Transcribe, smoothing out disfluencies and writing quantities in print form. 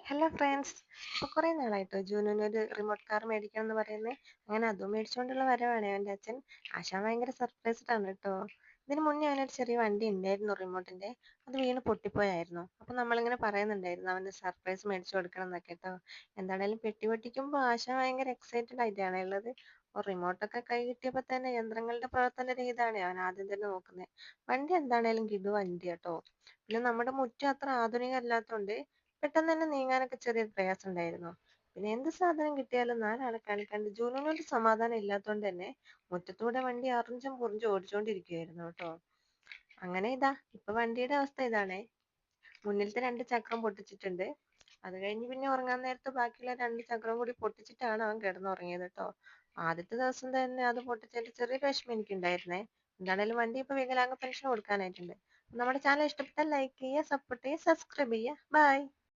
Hello friends. ഇപ്പോൾ കുറേ നാളായിട്ടോ ജൂനൂന് ഒരു റിമോട്ട് കാർ മേടിക്കണം എന്ന് പറയുന്നത്. അങ്ങനെ അതും മേടിച്ചുകൊണ്ടുള്ള വരവാണ് അവൻ്റെ അച്ഛൻ. ആശാൻ ഭയങ്കര സർപ്രൈസ്ഡ് ആണ് കേട്ടോ. ഇതിന് മുന്നേ അവനൊരു ചെറിയ വണ്ടി ഉണ്ടായിരുന്നു റിമോട്ടിൻ്റെ. അത് വീണ് പൊട്ടിപ്പോയായിരുന്നു. അപ്പോൾ നമ്മളിങ്ങനെ പറയുന്നുണ്ടായിരുന്നു അവന് സർപ്രൈസ് മേടിച്ചു കൊടുക്കണം എന്നൊക്കെ കേട്ടോ. എന്താണേലും പെട്ടി പൊട്ടിക്കുമ്പോൾ ആശാൻ ഭയങ്കര എക്സൈറ്റഡ് ആയിട്ടാണ് ഉള്ളത്. റിമോട്ടൊക്കെ കൈ കിട്ടിയപ്പോൾ തന്നെ യന്ത്രങ്ങളുടെ പ്രവർത്തന രീതിയാണ് അവൻ ആദ്യം തന്നെ നോക്കുന്നത്. വണ്ടി എന്താണേലും കിടു വണ്ടി കേട്ടോ. പിന്നെ നമ്മുടെ മുറ്റം അത്ര ആധുനികം അല്ലാത്തതുകൊണ്ട് പെട്ടെന്ന് തന്നെ നീങ്ങാനൊക്കെ ചെറിയ പ്രയാസം ഉണ്ടായിരുന്നു. പിന്നെ എന്ത് സാധനം കിട്ടിയാലും നാലാളെ കാണിക്കാണ്ട് ജൂനൂനൊരു സമാധാനം ഇല്ലാത്തതുകൊണ്ട് തന്നെ മുറ്റത്തൂടെ വണ്ടി അറിഞ്ചും പുറിഞ്ചും ഓടിച്ചുകൊണ്ടിരിക്കുകയായിരുന്നു കേട്ടോ. അങ്ങനെ ഇപ്പൊ വണ്ടിയുടെ അവസ്ഥ ഇതാണേ. മുന്നിലത്തെ രണ്ട് ചക്രം പൊട്ടിച്ചിട്ടുണ്ട്. അത് കഴിഞ്ഞ് പിന്നെ ഉറങ്ങാൻ നേരത്ത് ബാക്കിയുള്ള രണ്ട് ചക്രം കൂടി പൊട്ടിച്ചിട്ടാണ് അവൻ കിടന്നുറങ്ങിയത് കേട്ടോ. ആദ്യത്തെ ദിവസം തന്നെ അത് പൊട്ടിച്ചതിന്റെ ചെറിയൊരു വിഷമം എനിക്കുണ്ടായിരുന്നേ. എന്താണേലും വണ്ടി ഇപ്പൊ വികലാംഗ പെൻഷൻ കൊടുക്കാനായിട്ടുണ്ട്. നമ്മുടെ ചാനൽ ഇഷ്ടപ്പെട്ടാൽ ലൈക്ക് ചെയ്യുക, സപ്പോർട്ട് ചെയ്യുക, സബ്സ്ക്രൈബ് ചെയ്യുക. ബൈ.